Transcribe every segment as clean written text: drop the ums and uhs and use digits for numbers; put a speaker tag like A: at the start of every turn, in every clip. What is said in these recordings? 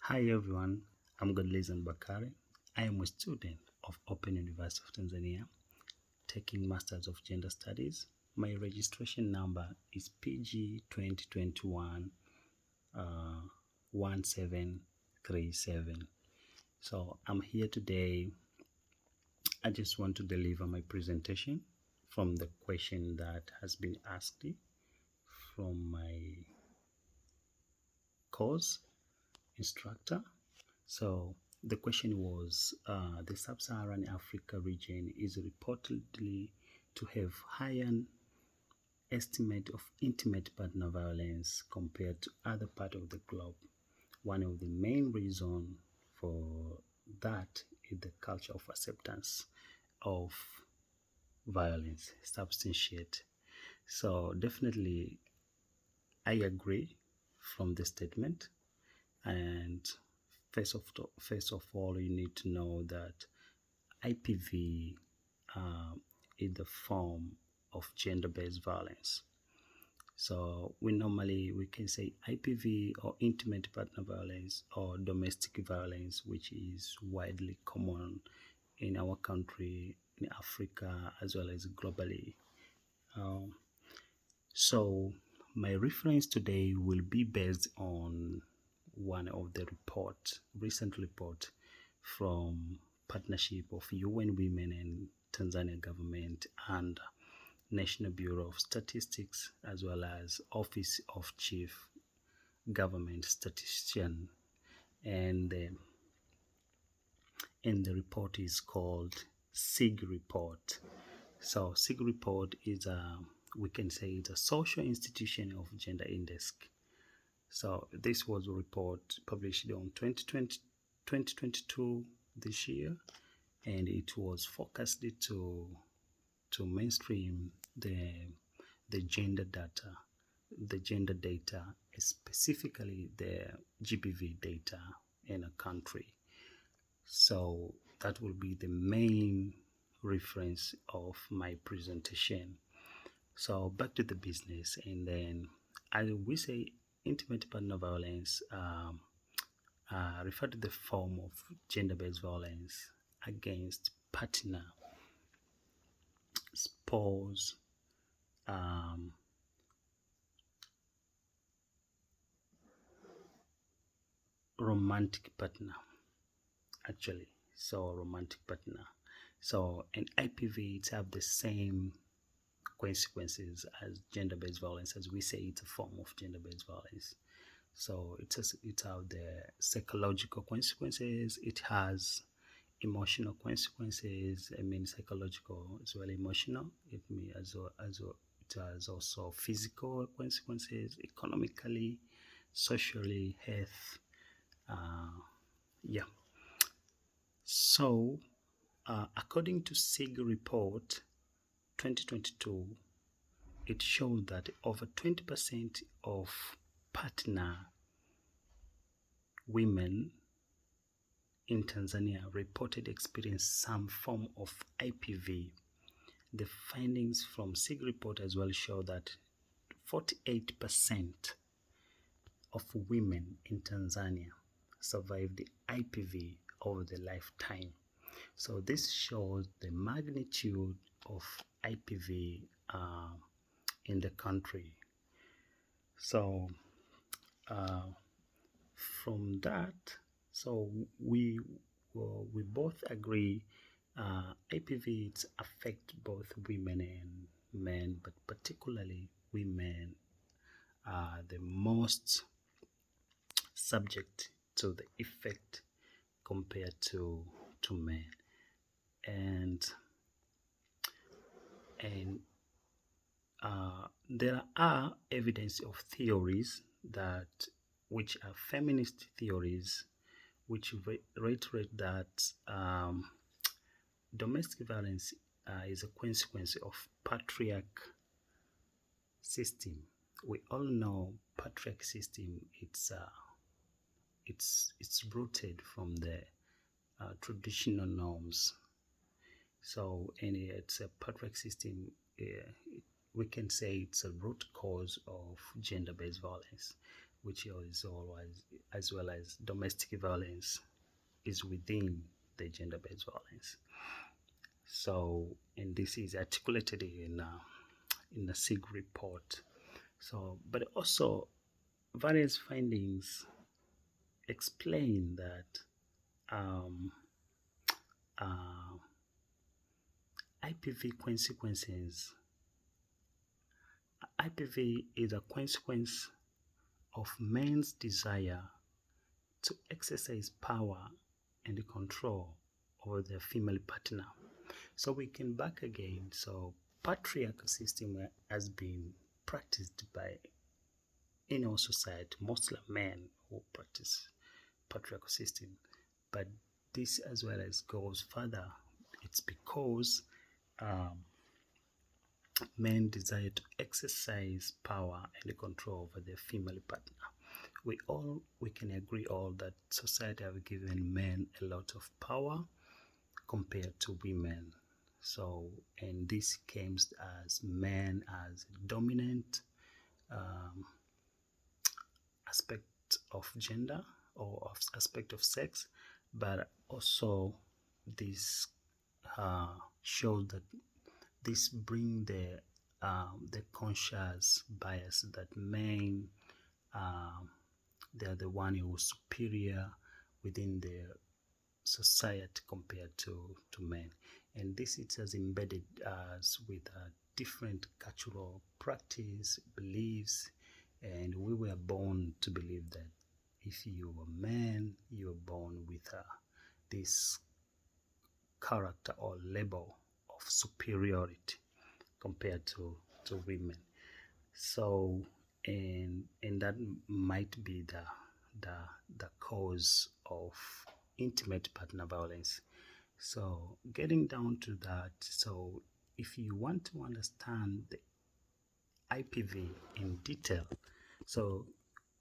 A: Hi everyone, I'm Godlizan Bakari. I am a student of Open University of Tanzania, taking Masters of Gender Studies. My registration number is PG 2021 uh, 1737. So I'm here today. I just want to deliver my presentation from the question that has been asked from my course instructor. So the question was the sub-Saharan Africa region is reportedly to have higher estimate of intimate partner violence compared to other parts of the globe. One of the main reasons for that is the culture of acceptance of violence substantiate. So definitely I agree from the statement. And first of all, you need to know that IPV is the form of gender-based violence. So we can say IPV or intimate partner violence or domestic violence, which is widely common in our country, in Africa, as well as globally. Um, so my reference today will be based on one of the recent report from partnership of UN Women and Tanzania government and National Bureau of Statistics, as well as Office of Chief Government Statistician. And, uh, and the report is called SIG report. So SIG report is we can say it's a social institution of gender index. So this was a report published on 2022 this year, and it was focused to mainstream the gender data, specifically the GBV data in a country. So that will be the main reference of my presentation. So back to the business, and then we say intimate partner violence refer to the form of gender-based violence against partner, spouse, um, romantic partner, actually. So romantic partner. So and IPV it have the same consequences as gender-based violence, as we say it's a form of gender-based violence. So it has the psychological consequences. It has emotional consequences. I mean psychological as well emotional. It may it has also physical consequences, economically, socially, health. Yeah. So according to SIG report 2022, it showed that over 20% of partner women in Tanzania reported experience some form of IPV. The findings from SIG report as well show that 48% of women in Tanzania survived the IPV over their lifetime. So this shows the magnitude of IPV in the country. So from that, so we both agree IPVs affect both women and men, but particularly women are the most subject to the effect compared to men. And there are evidence of theories that which are feminist theories which reiterate that domestic violence is a consequence of patriarch system. We all know patriarch system. It's rooted from the traditional norms. So, and it's a patriarch system. We can say it's a root cause of gender-based violence. which is always, as well as domestic violence, is within the gender-based violence. So, and this is articulated in a SIG report. So, but also various findings explain that um, uh, IPV consequences. IPV is a consequence of men's desire to exercise power and control over their female partner. So we can back again. So patriarchal system has been practiced by in our society, mostly men who practice patriarchal system. But this as well as goes further. It's because men desire to exercise power and control over their female partner. We can agree all that society have given men a lot of power compared to women. So, and this comes as men as dominant aspect of gender or of aspect of sex, but also this shows that this bring the conscious bias that men they are the one who is superior within the society compared to men, and this it has embedded us with a different cultural practice beliefs, and we were born to believe that if you are a man you are born with this character or label of superiority compared to women. So and that might be the cause of intimate partner violence. So getting down to that, so if you want to understand the IPV in detail, so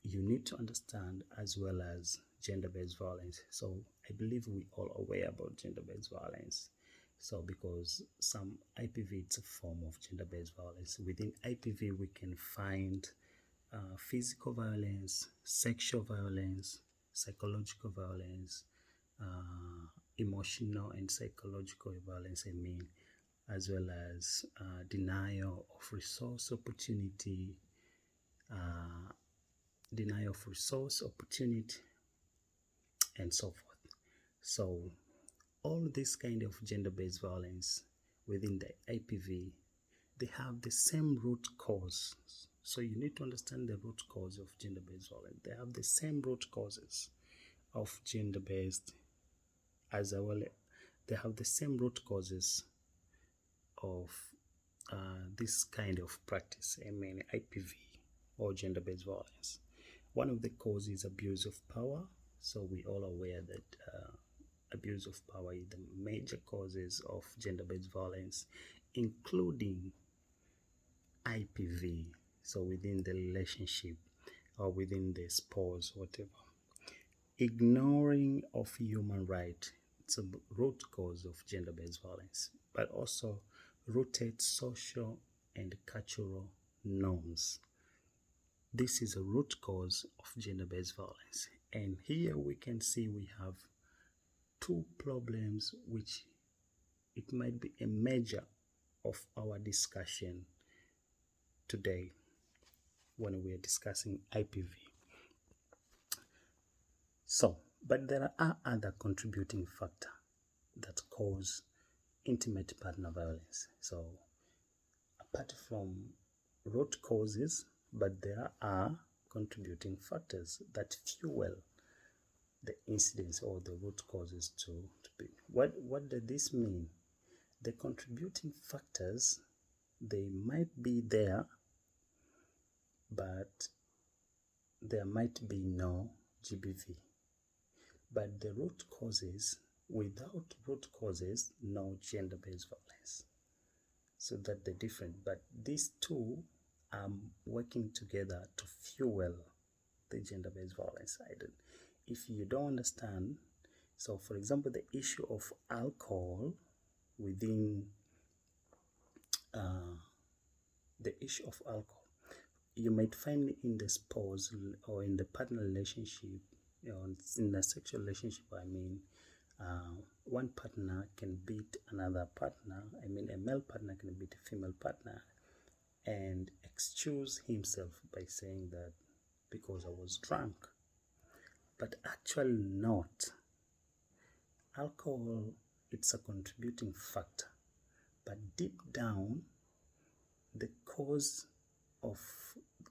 A: you need to understand as well as gender-based violence. So I believe we all aware about gender-based violence. So because some IPV it's a form of gender-based violence. Within IPV we can find physical violence, sexual violence, psychological violence, emotional and psychological violence, I mean, as well as denial of resource opportunity, and so forth. So all this kind of gender-based violence within the IPV, they have the same root cause. So you need to understand the root cause of gender-based violence. They have the same root causes of gender-based as well. They have the same root causes of this kind of practice, I mean IPV or gender-based violence. One of the causes is abuse of power. So we all aware that abuse of power is the major causes of gender-based violence, including IPV. So within the relationship or within the spouse, whatever. Ignoring of human rights, it's a root cause of gender-based violence, but also rooted social and cultural norms. This is a root cause of gender-based violence. And here we can see we have two problems which it might be a major of our discussion today when we are discussing IPV. So, but there are other contributing factors that cause intimate partner violence. So, apart from root causes, but there are contributing factors that fuel the incidence or the root causes to be. What does this mean? The contributing factors, they might be there, but there might be no GBV. But the root causes, without root causes, no gender-based violence. So that's the difference. But these two are working together to fuel the gender-based violence. If you don't understand, so for example, the issue of alcohol within the issue of alcohol. you might find in the spouse or in the partner relationship, in a sexual relationship, one partner can beat another partner. A male partner can beat a female partner and excuse himself by saying that because I was drunk. But actually not. Alcohol, it's a contributing factor, but deep down, the cause of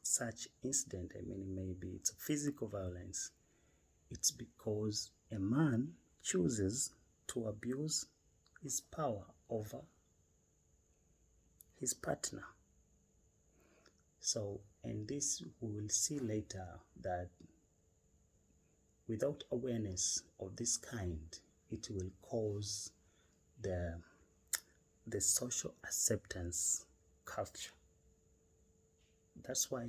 A: such incident, maybe it's a physical violence, it's because a man chooses to abuse his power over his partner. So, and this we will see later, that without awareness of this kind, it will cause the social acceptance culture. That's why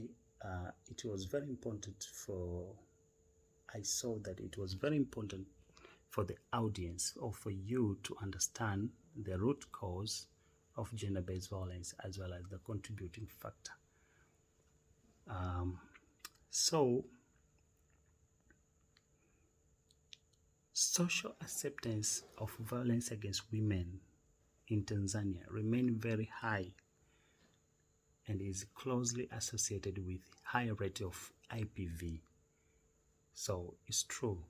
A: it was very important I saw that it was very important for the audience or for you to understand the root cause of gender-based violence as well as the contributing factor. So, social acceptance of violence against women in Tanzania remain very high and is closely associated with higher rate of IPV. So it's true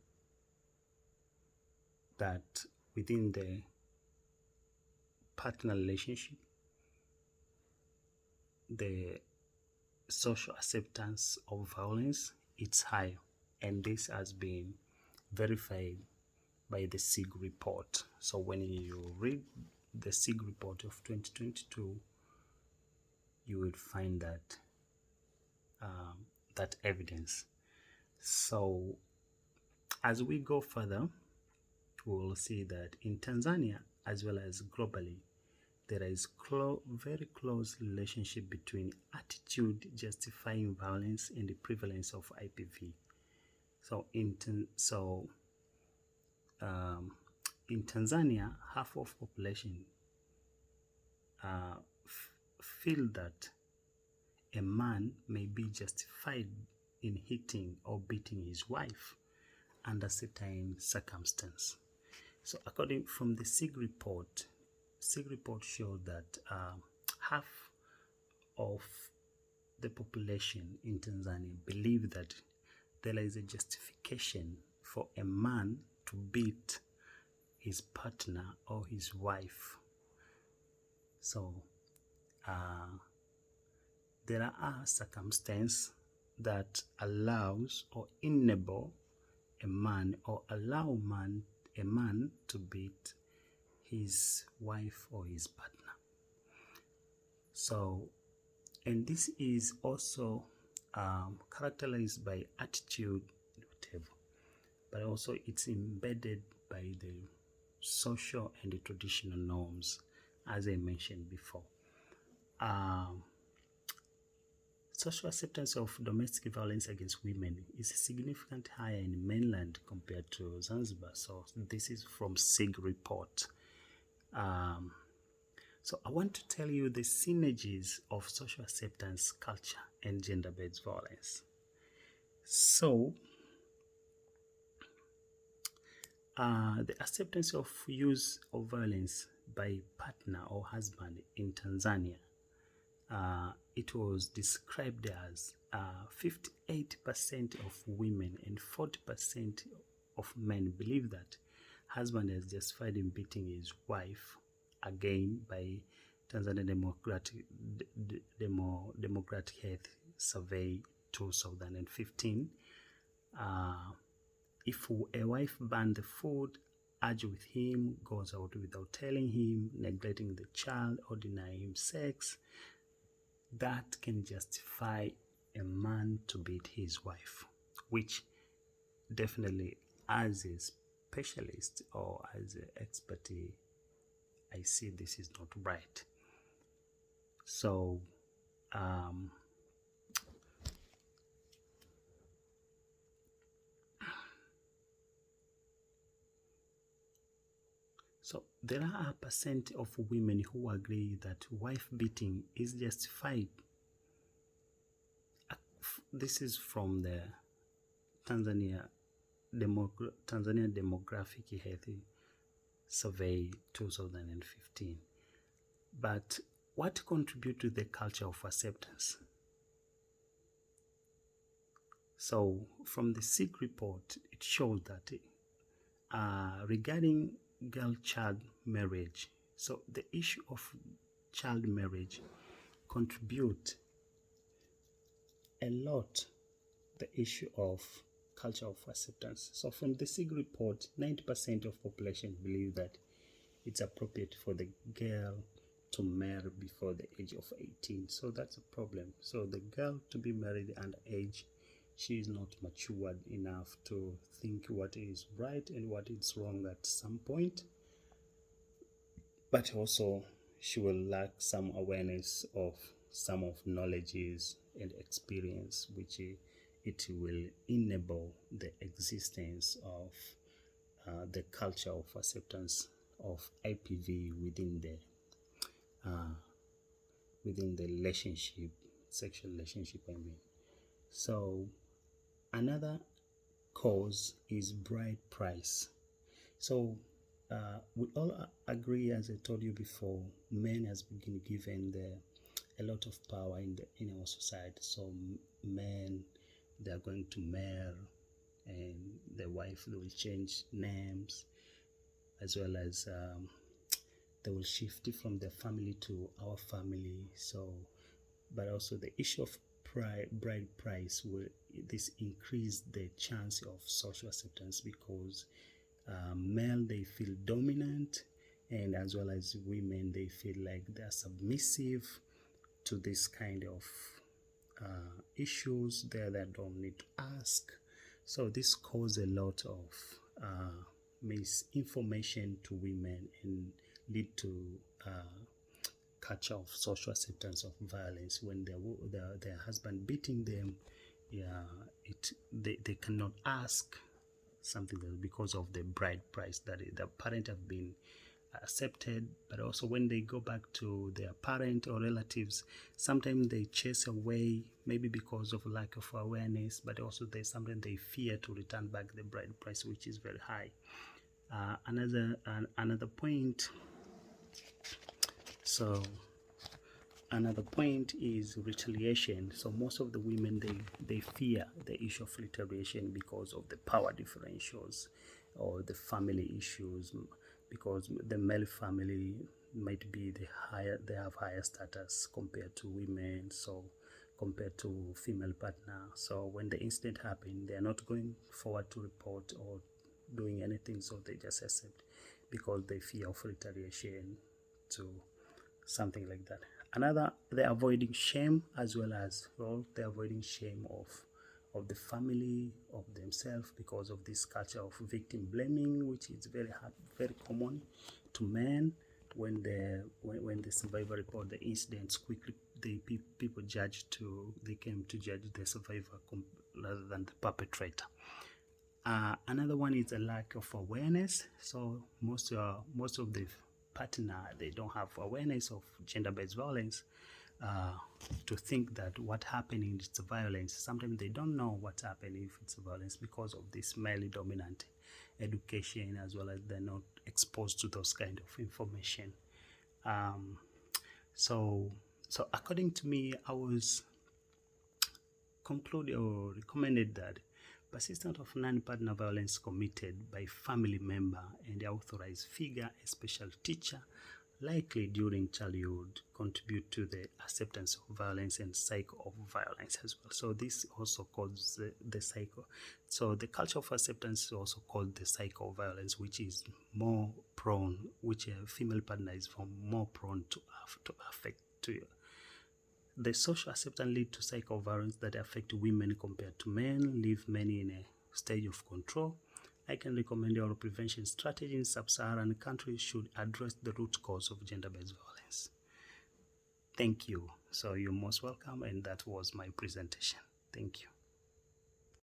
A: that within the partner relationship, the social acceptance of violence is high, and this has been verified by the SIG report. So when you read the SIG report of 2022, you will find that that evidence. So as we go further, we will see that in Tanzania as well as globally, there is very close relationship between attitude justifying violence and the prevalence of IPV. So in Tanzania, half of population feel that a man may be justified in hitting or beating his wife under certain circumstances. So according from the SIG report showed that half of the population in Tanzania believe that there is a justification for a man to beat his partner or his wife. So there are circumstances that allows or enable a man or allow a man to beat his wife or his partner. So, and this is also characterized by attitude, whatever, but also it's embedded by the social and the traditional norms, as I mentioned before. Social acceptance of domestic violence against women is significantly higher in mainland compared to Zanzibar. So this is from SIG report. So I want to tell you the synergies of social acceptance culture and gender-based violence. So the acceptance of use of violence by partner or husband in Tanzania, it was described as 58% of women and 40% of men believe that husband is justified in beating his wife, again by Tanzania Democratic Health Survey 2015. If a wife bans the food, argues with him, goes out without telling him, neglecting the child, or denying him sex, that can justify a man to beat his wife, which definitely, as a specialist or as an expert, I see this is not right. So so there are a percent of women who agree that wife beating is justified this is from the Tanzania Demographic Health Survey 2015. But what contribute to the culture of acceptance? So from the SIG report, it shows that regarding girl-child marriage, so the issue of child marriage contribute a lot the issue of culture of acceptance. So from the SIG report, 90% of population believe that it's appropriate for the girl to marry before the age of 18. So that's a problem. So the girl to be married under age, she is not matured enough to think what is right and what is wrong at some point. But also she will lack some awareness of some of knowledges and experience, which it will enable the existence of the culture of acceptance of IPV within the relationship, sexual relationship, I mean. So another cause is bride price. So we all agree, as I told you before, men has been given a lot of power in our society. So men, they are going to marry, and the wife, they will change names, as well as they will shift it from their family to our family. So, but also the issue of bride price will this increase the chance of social acceptance, because male, they feel dominant, and as well as women, they feel like they are submissive to this kind of issues there that don't need to ask. So this causes a lot of misinformation to women and lead to culture of social acceptance of violence. When their husband beating them, they cannot ask something because of the bride price that the parent have been accepted. But also when they go back to their parent or relatives, sometimes they chase away, maybe because of lack of awareness, but also sometimes they fear to return back the bride price, which is very high. Another point. So another point is retaliation. So most of the women, they fear the issue of retaliation because of the power differentials or the family issues, because the male family might be they have higher status compared to women, so compared to female partner. So when the incident happens, they are not going forward to report or doing anything, so they just accept because they fear of retaliation to something like that. Another, they're avoiding shame, as well as they're avoiding shame of the family, of themselves, because of this culture of victim blaming, which is very common to men. When the survivor report the incidents, quickly people came to judge the survivor rather than the perpetrator. Another one is a lack of awareness. So most of the partner, they don't have awareness of gender-based violence, to think that what happening is violence. Sometimes they don't know what's happening if it's violence because of this male dominant education, as well as they're not exposed to those kind of information. So according to me, I was concluded or recommended that persistence of non-partner violence committed by family member and the authorized figure, a special teacher, likely during childhood, contribute to the acceptance of violence and cycle of violence as well. So this also causes the cycle. So the culture of acceptance is also called the cycle of violence, which is more prone, which a female partner is more prone to affect to you. The social acceptance leads to cycle of violence that affect women compared to men, leave many in a stage of control. I can recommend your prevention strategy in sub-Saharan countries should address the root cause of gender-based violence. Thank you. So you're most welcome, and that was my presentation. Thank you.